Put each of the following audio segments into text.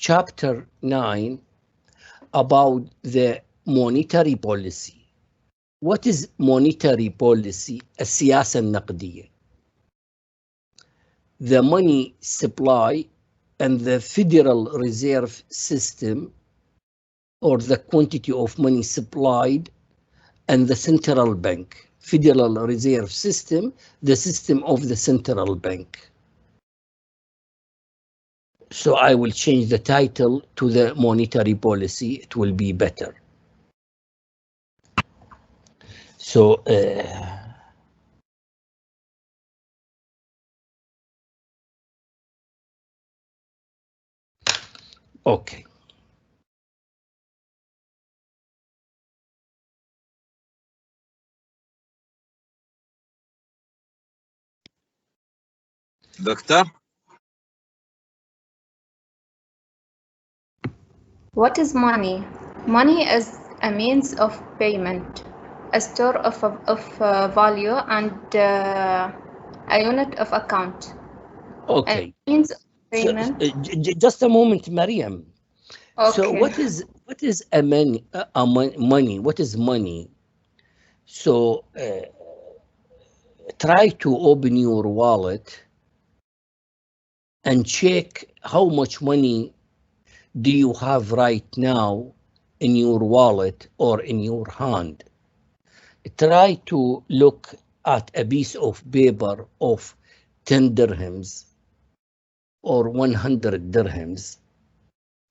chapter 9 about the monetary policy. What is monetary policy? السياسة النقدية. The money supply and the Federal Reserve System, or the quantity of money supplied, and the central bank. Federal Reserve System, the system of the central bank. So I will change the title to the monetary policy. It will be better. So okay. Doctor? What is money? Money is a means of payment, a store of value, and a unit of account. Okay. A means of payment. So, just a moment, Mariam. Okay. So what is a money? What is money? So try to open your wallet and check how much money do you have right now in your wallet or in your hand. Try to look at a piece of paper of 10 dirhams or 100 dirhams,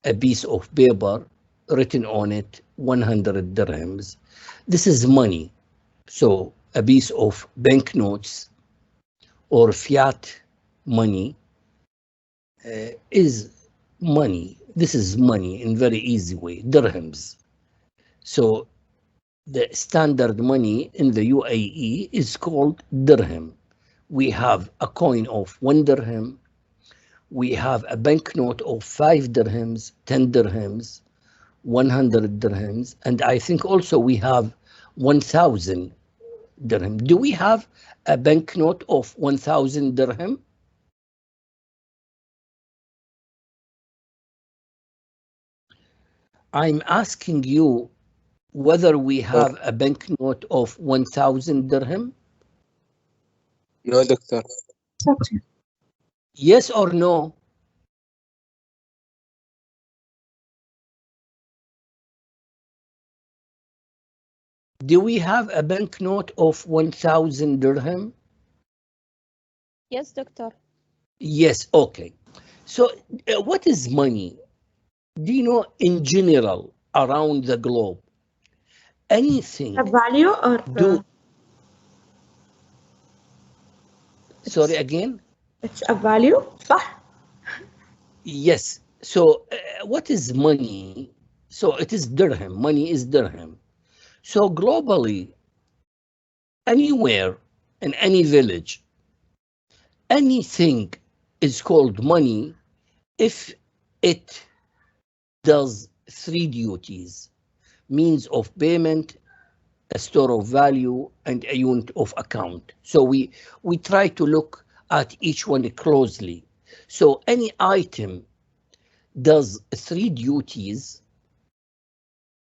a piece of paper written on it 100 dirhams. This is money. So a piece of banknotes or fiat money is money. This is money in very easy way, dirhams. So the standard money in the UAE is called dirham. We have a coin of 1 dirham. We have a banknote of 5 dirhams, 10 dirhams, 100 dirhams, and I think also we have 1,000 dirham. Do we have a banknote of 1,000 dirham? I'm asking you whether we have a banknote of 1,000 dirham? No, doctor. Yes or no? Do we have a banknote of 1,000 dirham? Yes, doctor. Yes, okay. So what is money? Do you know in general around the globe, anything A value or sorry again? it's a value, صح? Yes. So what is money? So it is dirham. Money is dirham. So globally, anywhere in any village, anything is called money if it does 3 duties: means of payment, a store of value, and a unit of account. So we try to look at each one closely. So any item does 3 duties,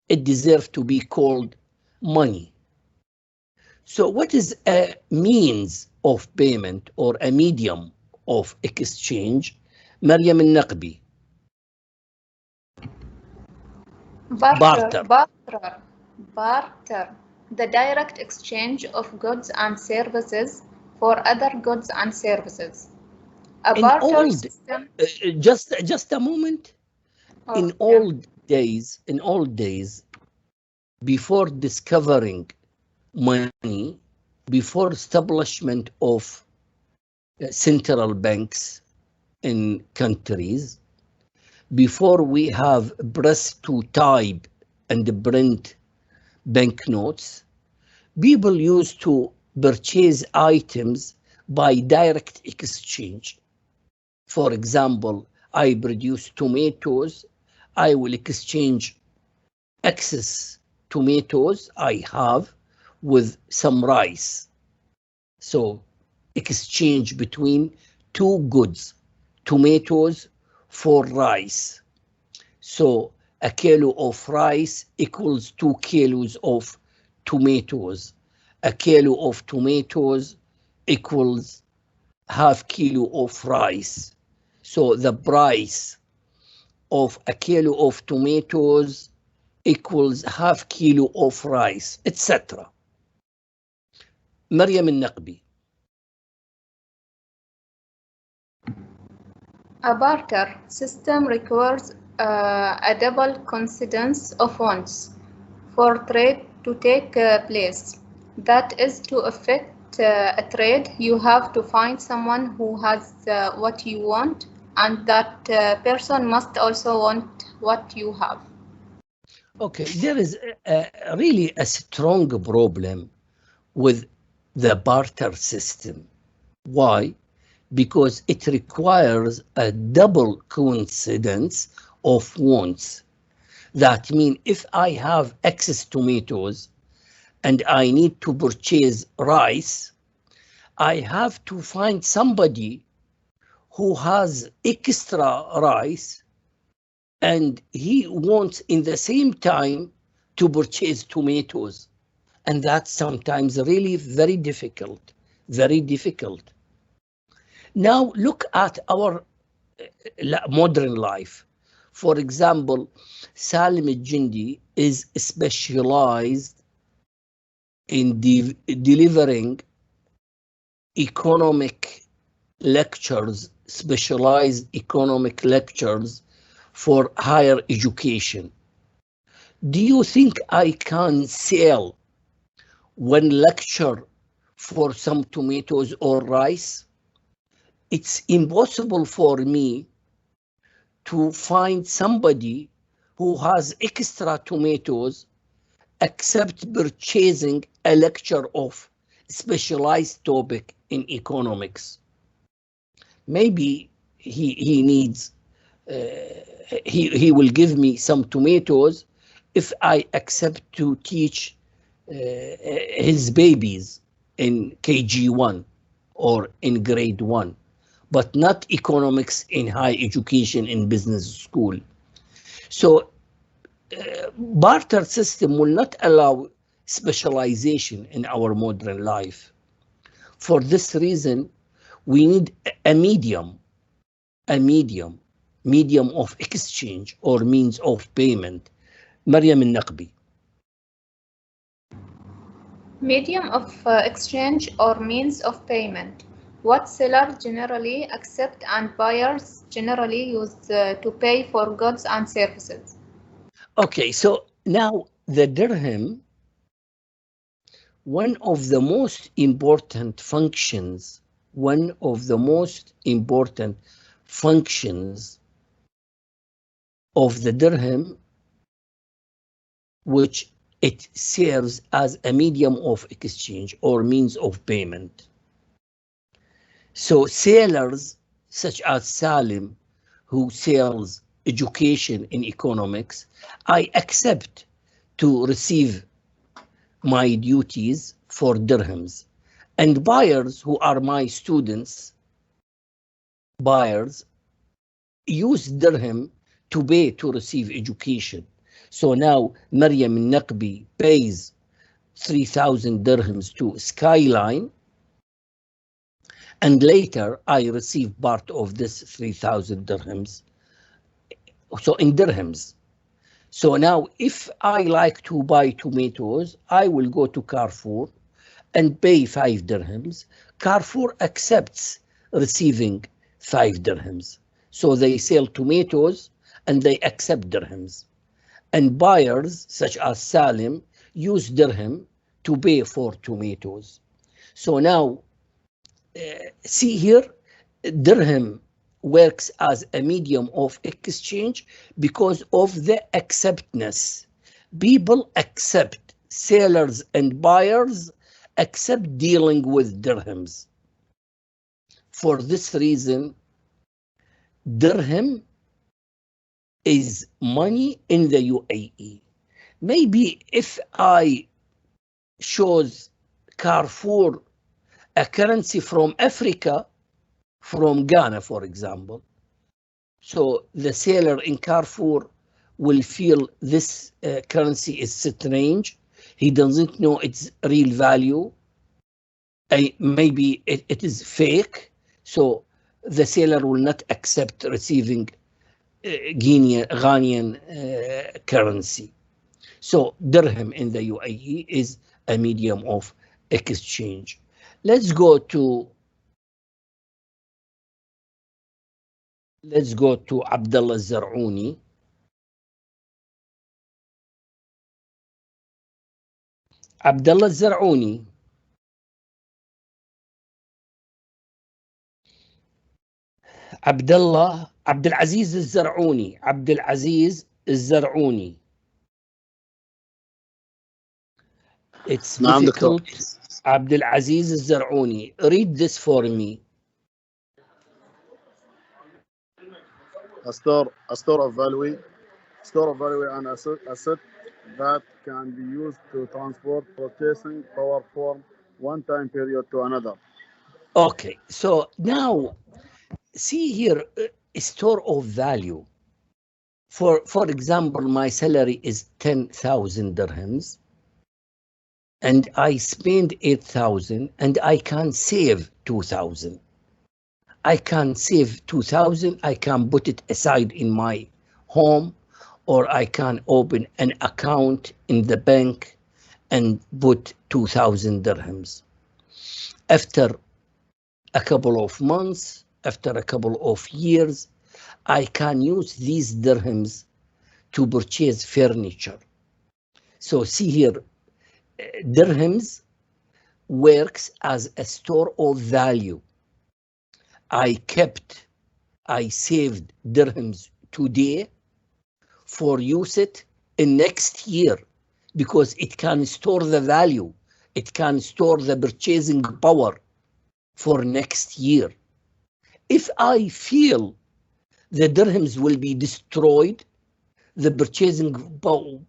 it deserves to be called money. So what is a means of payment or a medium of exchange? Maryam al-Naqbi. Barter. The direct exchange of goods and services for other goods and services. A barter system. Just a moment. Oh, in old days, before discovering money, before establishment of central banks in countries, before we have press to type and print banknotes, people used to purchase items by direct exchange. For example, I produce tomatoes, I will exchange excess tomatoes I have with some rice. So exchange between 2 goods, tomatoes for rice. So a kilo of rice equals 2 kilos of tomatoes. A kilo of tomatoes equals half kilo of rice. So the price of a kilo of tomatoes equals half kilo of rice, etc. مريم النقبي. A barter system requires a double coincidence of wants for trade to take place. That is, to effect a trade, you have to find someone who has what you want, and that person must also want what you have. Okay, there is really a strong problem with the barter system. Why? Because it requires a double coincidence of wants. That means if I have excess tomatoes and I need to purchase rice, I have to find somebody who has extra rice and he wants in the same time to purchase tomatoes. And that's sometimes really very difficult, very difficult. Now look at our modern life. For example, Salim Al-Jundi is specialized in delivering economic lectures, specialized economic lectures for higher education. Do you think I can sell one lecture for some tomatoes or rice? It's impossible for me to find somebody who has extra tomatoes except purchasing a lecture of specialized topic in economics. Maybe he needs, he will give me some tomatoes if I accept to teach his babies in KG1 or in grade 1, but not economics in high education in business school. So barter system will not allow specialization in our modern life. For this reason, we need a medium of exchange or means of payment. مريم النقبي. Medium of exchange or means of payment. What sellers generally accept and buyers generally use to pay for goods and services. Okay, so now the dirham, one of the most important functions of the dirham, which it serves as a medium of exchange or means of payment. So sellers such as Salim, who sells education in economics, I accept to receive my duties for dirhams. And buyers who are my students, buyers use dirham to pay to receive education. So now Maryam Naqbi pays 3,000 dirhams to Skyline, and later I receive part of this 3,000 dirhams, so in dirhams. So now if I like to buy tomatoes, I will go to Carrefour and pay 5 dirhams. Carrefour accepts receiving 5 dirhams. So they sell tomatoes and they accept dirhams. And buyers such as Salim use dirham to pay for tomatoes. So now see here, dirham works as a medium of exchange because of the acceptance. People accept, sellers and buyers accept dealing with dirhams. For this reason, dirham is money in the UAE. Maybe if I shows Carrefour a currency from Africa, from Ghana, for example, so the seller in Carrefour will feel this currency is strange. He doesn't know its real value. Maybe it is fake, so the seller will not accept receiving Ghanaian currency. So dirham in the UAE is a medium of exchange. Let's go to Abdullah Zar'uni. Abdullah Zar'uni. عبد العزيز الزرعوني. عبد العزيز الزرعوني. It's difficult. عبد العزيز الزرعوني. Read this for me. A store of value and asset that can be used to transport purchasing power from one time period to another. Okay, so now see here, a store of value. For example, my salary is 10,000 dirhams, and I spend 8,000, and I can save 2,000. I can save 2,000. I can put it aside in my home, or I can open an account in the bank and put 2,000 dirhams. After a couple of months, after a couple of years, I can use these dirhams to purchase furniture. So see here, dirhams works as a store of value. I saved dirhams today for use it in next year, because it can store the value. It can store the purchasing power for next year. If I feel the dirhams will be destroyed, the purchasing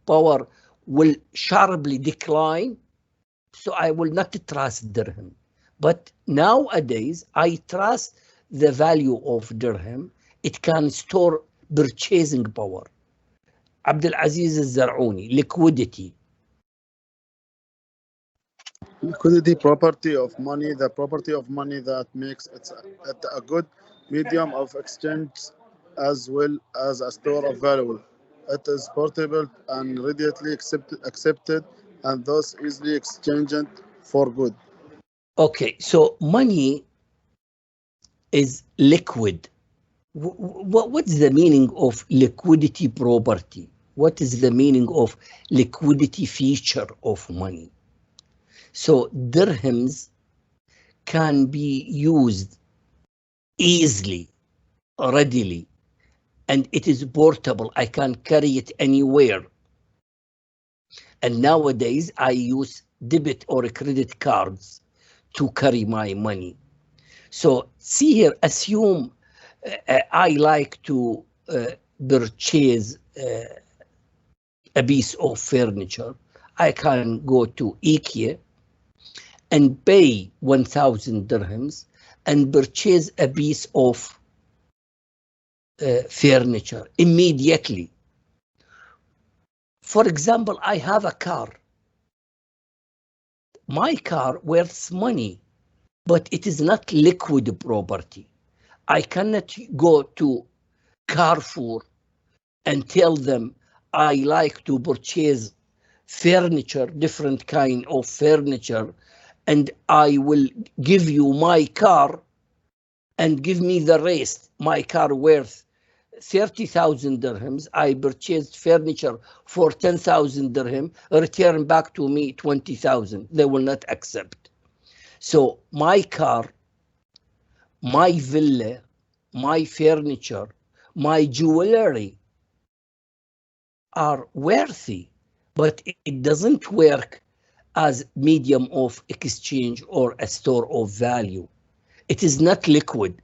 power will sharply decline, so I will not trust dirham. But nowadays, I trust the value of dirham. It can store purchasing power. Abdul Aziz al-Zar'uni, liquidity. Liquidity, property of money, the property of money that makes it a good medium of exchange as well as a store of value. It is portable and readily accepted and thus easily exchanged for good. Okay, so money is liquid. What's the meaning of liquidity property? What is the meaning of liquidity feature of money? So dirhams can be used easily, readily, and it is portable. I can carry it anywhere. And nowadays I use debit or credit cards to carry my money. So see here, assume I like to purchase a piece of furniture. I can go to IKEA and pay 1,000 dirhams and purchase a piece of furniture immediately. For example, I have a car. My car worth money, but it is not liquid property. I cannot go to Carrefour and tell them I like to purchase furniture, different kind of furniture, and I will give you my car and give me the rest. My car worth 30,000 dirhams. I purchased furniture for 10,000 dirham, return back to me 20,000. They will not accept. So my car, my villa, my furniture, my jewelry are worthy, but it doesn't work as medium of exchange or a store of value. It is not liquid.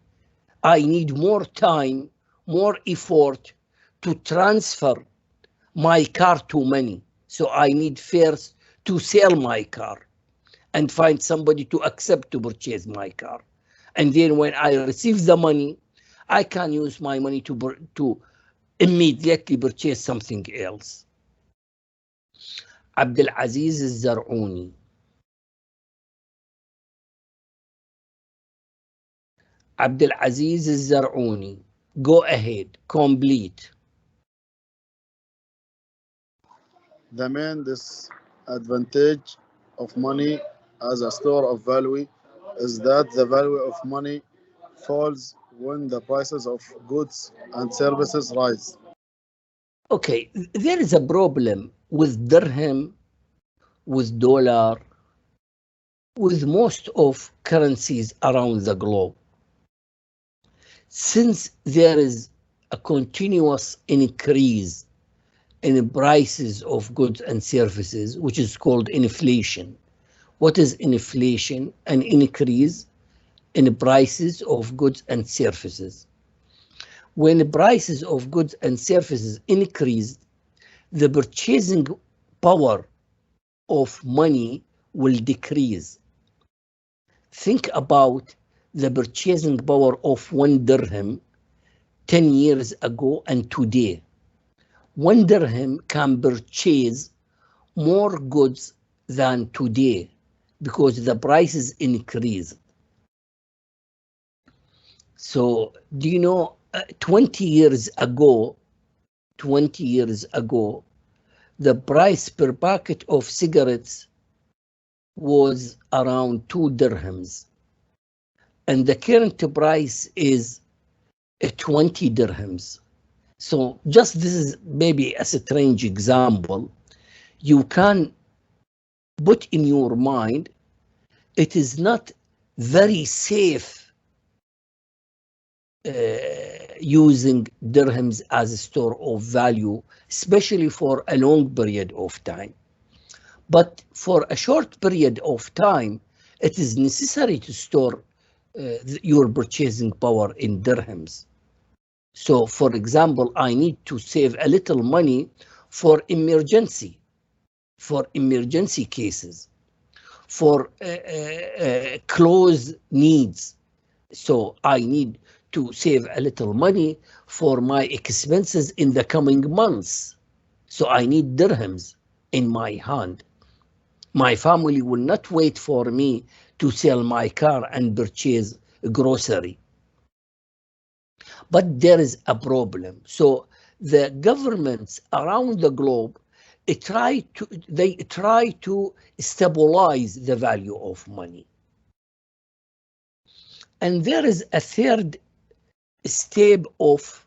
I need more time, more effort to transfer my car to money. So I need first to sell my car and find somebody to accept to purchase my car. And then when I receive the money, I can use my money to immediately purchase something else. Abdulaziz al-Zar'uni. Abdulaziz al-Zar'uni. Go ahead, complete. The main disadvantage of money as a store of value is that the value of money falls when the prices of goods and services rise. Okay, there is a problem with dirham, with dollar, with most of currencies around the globe. Since there is a continuous increase in prices of goods and services, which is called inflation. What is inflation? An increase in prices of goods and services. When prices of goods and services increase, the purchasing power of money will decrease. Think about the purchasing power of 1 dirham 10 years ago and today. 1 dirham can purchase more goods than today because the prices increase. So do you know 20 years ago, the price per packet of cigarettes was around 2 dirhams. And the current price is 20 dirhams. So just this is maybe a strange example. You can put in your mind, it is not very safe using dirhams as a store of value, especially for a long period of time. But for a short period of time, it is necessary to store your purchasing power in dirhams. So, for example, I need to save a little money for emergency cases, for clothes needs. So I need to save a little money for my expenses in the coming months. So I need dirhams in my hand. My family will not wait for me to sell my car and purchase grocery. But there is a problem. So the governments around the globe, they try to stabilize the value of money. And there is a third step of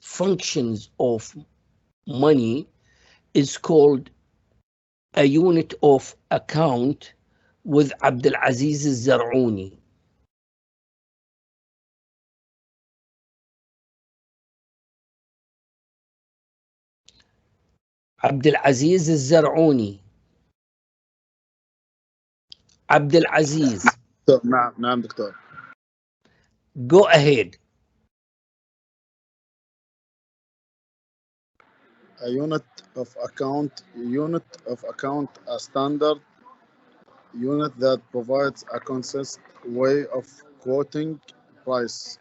functions of money is called a unit of account with Abdulaziz al-Zar'uni. Abdulaziz al-Zar'uni. Abdulaziz. نعم دكتور. Go ahead. A unit of account, a standard unit that provides a consistent way of quoting price.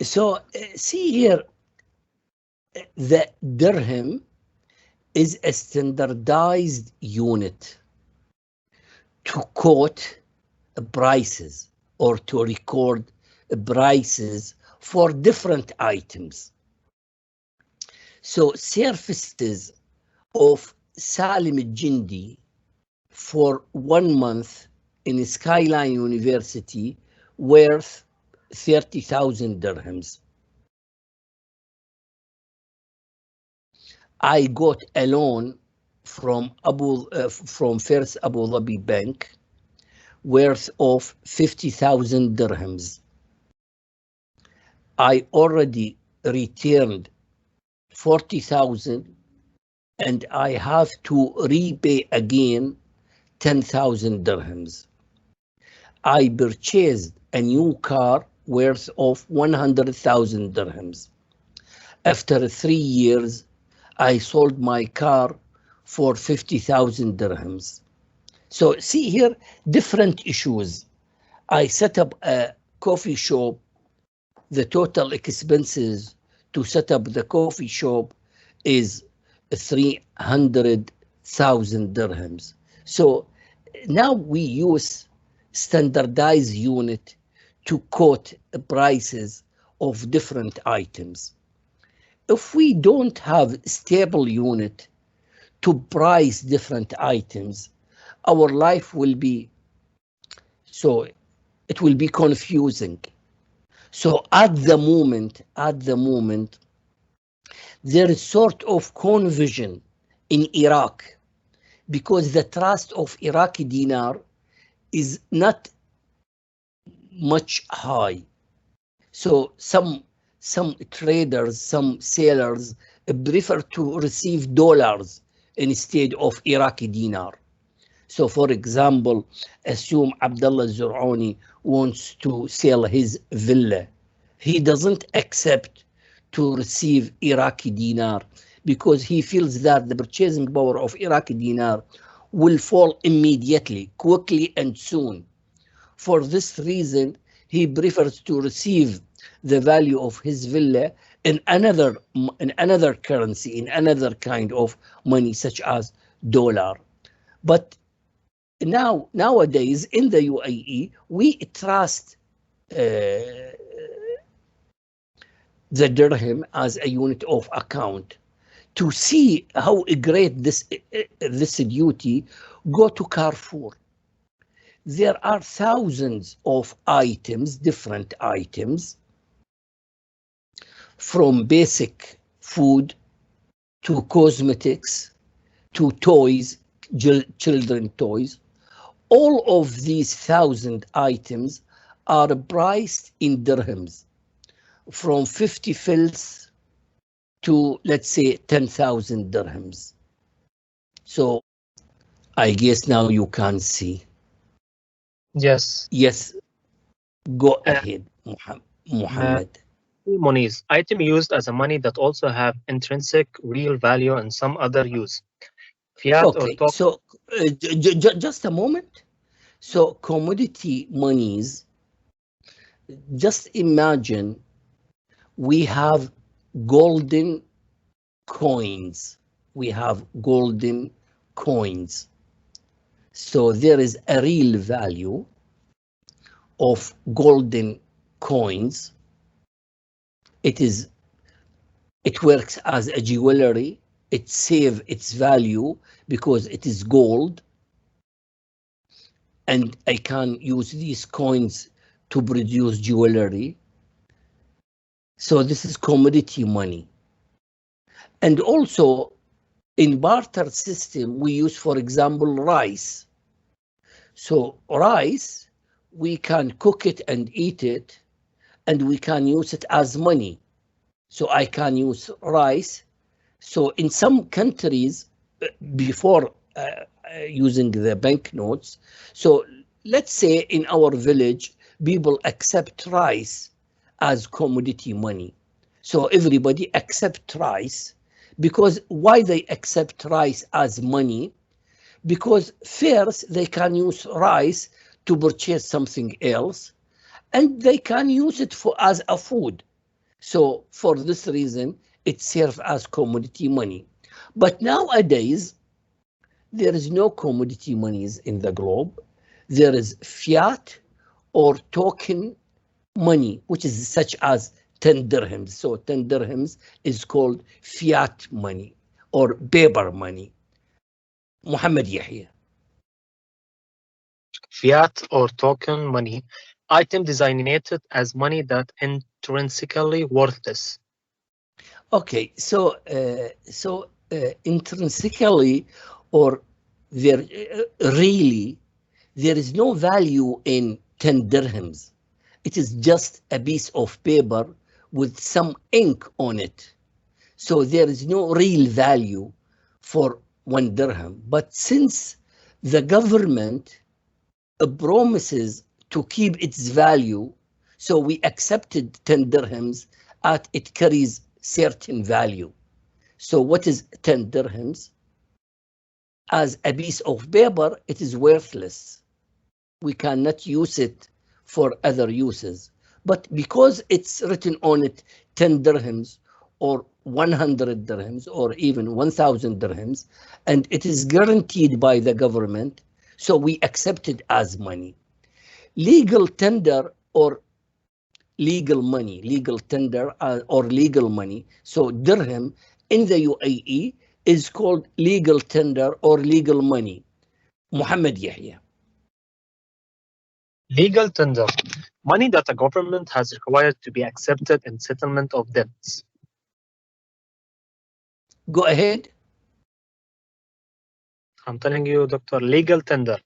So see here, the dirham is a standardized unit to quote prices or to record prices for different items. So services of Salim Al-Jundi for 1 month in Skyline University worth 30,000 dirhams. I got a loan from First Abu Dhabi Bank worth of 50,000 dirhams. I already returned 40,000 and I have to repay again 10,000 dirhams. I purchased a new car worth of 100,000 dirhams. After 3 years, I sold my car for 50,000 dirhams. So see here, different issues. I set up a coffee shop. The total expenses to set up the coffee shop is 300,000 dirhams. So now we use standardized unit to quote prices of different items. If we don't have stable unit to price different items, our life will be, so it will be confusing. So at the moment, there is sort of confusion in Iraq because the trust of Iraqi dinar is not much high. So some traders, some sellers prefer to receive dollars instead of Iraqi dinar. So for example, assume Abdullah Zur'ani wants to sell his villa. He doesn't accept to receive Iraqi dinar because he feels that the purchasing power of Iraqi dinar will fall immediately, quickly and soon. For this reason, he prefers to receive the value of his villa in another currency, in another kind of money, such as dollar. But nowadays in the UAE, we trust the dirham as a unit of account. To see how great this duty, go to Carrefour. There are thousands of items, different items, from basic food to cosmetics to toys, children toys. All of these 1,000 items are priced in dirhams, from 50 fils to, let's say, 10,000 dirhams. So I guess now you can see. Yes. Yes, go ahead, Muhammad. Monies, item used as a money that also have intrinsic real value and some other use. Fiat or Okay, token. so just a moment. So commodity monies, just imagine we have golden coins. We have golden coins. So there is a real value of golden coins. It works as a jewelry. It saves its value because it is gold. And I can use these coins to produce jewelry. So this is commodity money. And also in barter system, we use, for example, rice. So rice, we can cook it and eat it, and we can use it as money. So I can use rice. So in some countries, before using the banknotes, so let's say in our village, people accept rice as commodity money. So everybody accept rice, because why they accept rice as money? Because first they can use rice to purchase something else, and they can use it as a food. So for this reason, it serves as commodity money. But nowadays, there is no commodity monies in the globe. There is fiat or token money, which is such as 10 dirhams. So 10 dirhams is called fiat money or paper money. Muhammad Yahya. Fiat or token money, item designated as money that intrinsically worthless. Okay, so intrinsically, or there really, there is no value in 10 dirhams. It is just a piece of paper with some ink on it. So there is no real value for 1 dirham. But since the government promises to keep its value, so we accepted 10 dirhams at it carries certain value. So what is 10 dirhams? As a piece of paper, it is worthless. We cannot use it for other uses. But because it's written on it 10 dirhams, or 100 dirhams or even 1,000 dirhams, and it is guaranteed by the government, so we accept it as money. Legal tender or legal money, legal tender or legal money. So dirham in the UAE is called legal tender or legal money. Muhammad Yahya. Legal tender, money that a government has required to be accepted in settlement of debts. Go ahead. I'm telling you, Doctor, legal tender,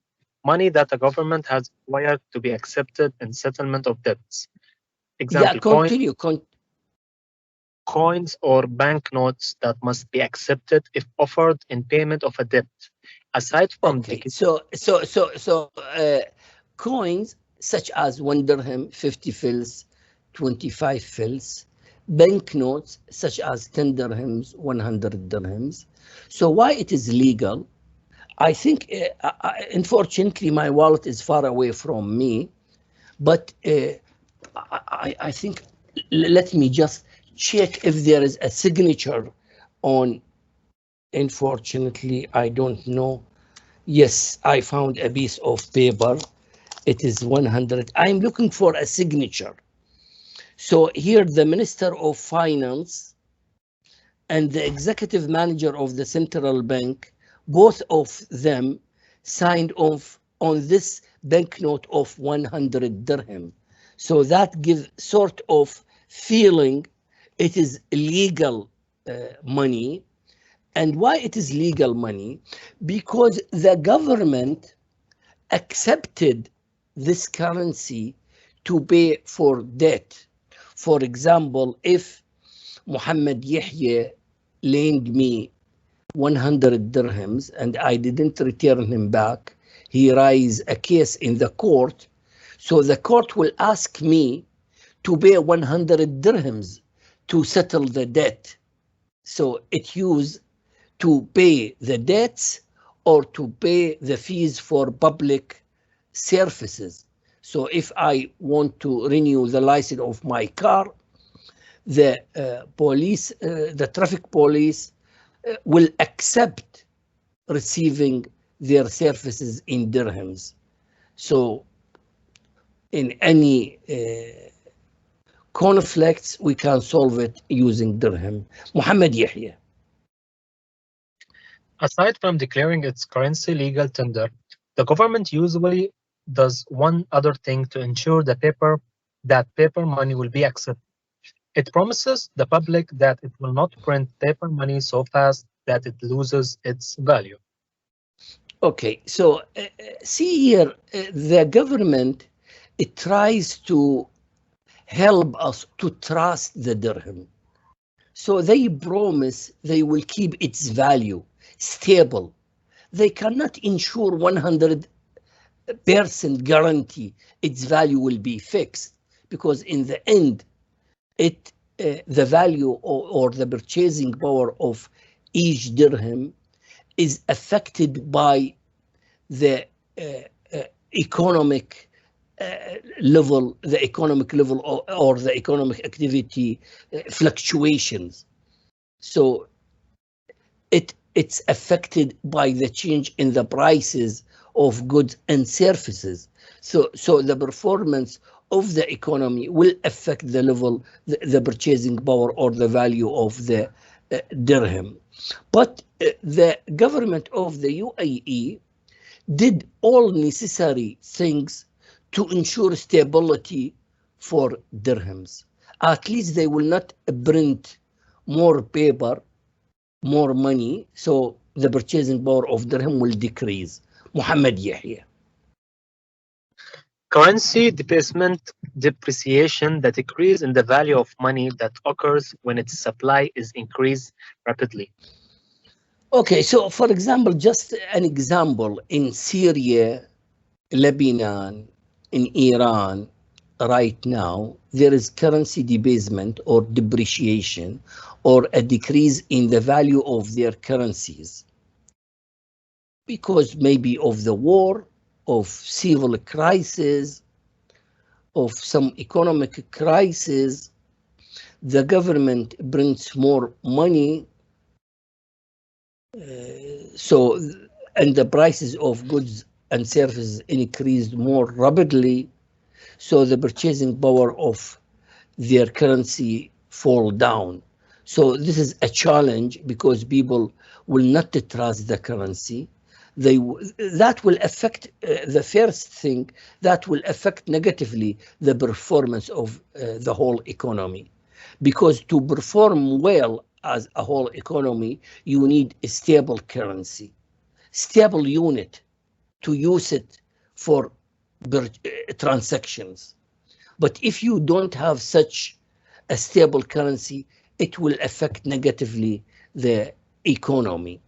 money that a government has required to be accepted in settlement of debts. Example, Yeah, continue. Coins or banknotes that must be accepted if offered in payment of a debt. Aside from Okay, so coins such as 1 dirham, 50 fils, 25 fils, banknotes such as 10 dirhams, 100 dirhams. So why it is legal? I think, unfortunately, my wallet is far away from me, but I think, let me just check if there is a signature on. Unfortunately, I don't know. Yes, I found a piece of paper. It is 100. I'm looking for a signature. So here the Minister of Finance and the executive manager of the central bank, both of them signed off on this banknote of 100 dirham. So that gives sort of feeling it is legal money. And why it is legal money? Because the government accepted this currency to pay for debt. For example, if Muhammad Yahya lent me 100 dirhams and I didn't return him back, he raised a case in the court. So the court will ask me to pay 100 dirhams to settle the debt. So it used to pay the debts or to pay the fees for public services. So if I want to renew the license of my car, the police, the traffic police will accept receiving their services in dirhams. So in any conflicts, we can solve it using dirham. Muhammad Yahya. Aside from declaring its currency legal tender, the government usually does one other thing to ensure that paper money will be accepted. It promises the public that it will not print paper money so fast that it loses its value. Okay, so see here, the government, it tries to help us to trust the dirham. So they promise they will keep its value stable. They cannot ensure 100% guarantee its value will be fixed, because in the end, the value or the purchasing power of each dirham is affected by the economic level, or the economic activity fluctuations. So it's affected by the change in the prices of goods and services. So the performance of the economy will affect the level, the purchasing power or the value of the dirham. But the government of the UAE did all necessary things to ensure stability for dirhams. At least they will not print more paper, more money, so the purchasing power of dirham will decrease. Muhammad Yahya. Currency depreciation, the decrease in the value of money that occurs when its supply is increased rapidly. Okay, so for example, just an example, in Syria, Lebanon, in Iran, right now, there is currency debasement or depreciation or a decrease in the value of their currencies because maybe of the war, of civil crisis, of some economic crisis. the government prints more money, and the prices of goods and services increased more rapidly, so the purchasing power of their currency fall down. So this is a challenge because people will not trust the currency. That will affect the first thing, that will affect negatively the performance of the whole economy. Because to perform well as a whole economy, you need a stable currency, stable unit to use it for transactions. But if you don't have such a stable currency, it will affect negatively the economy.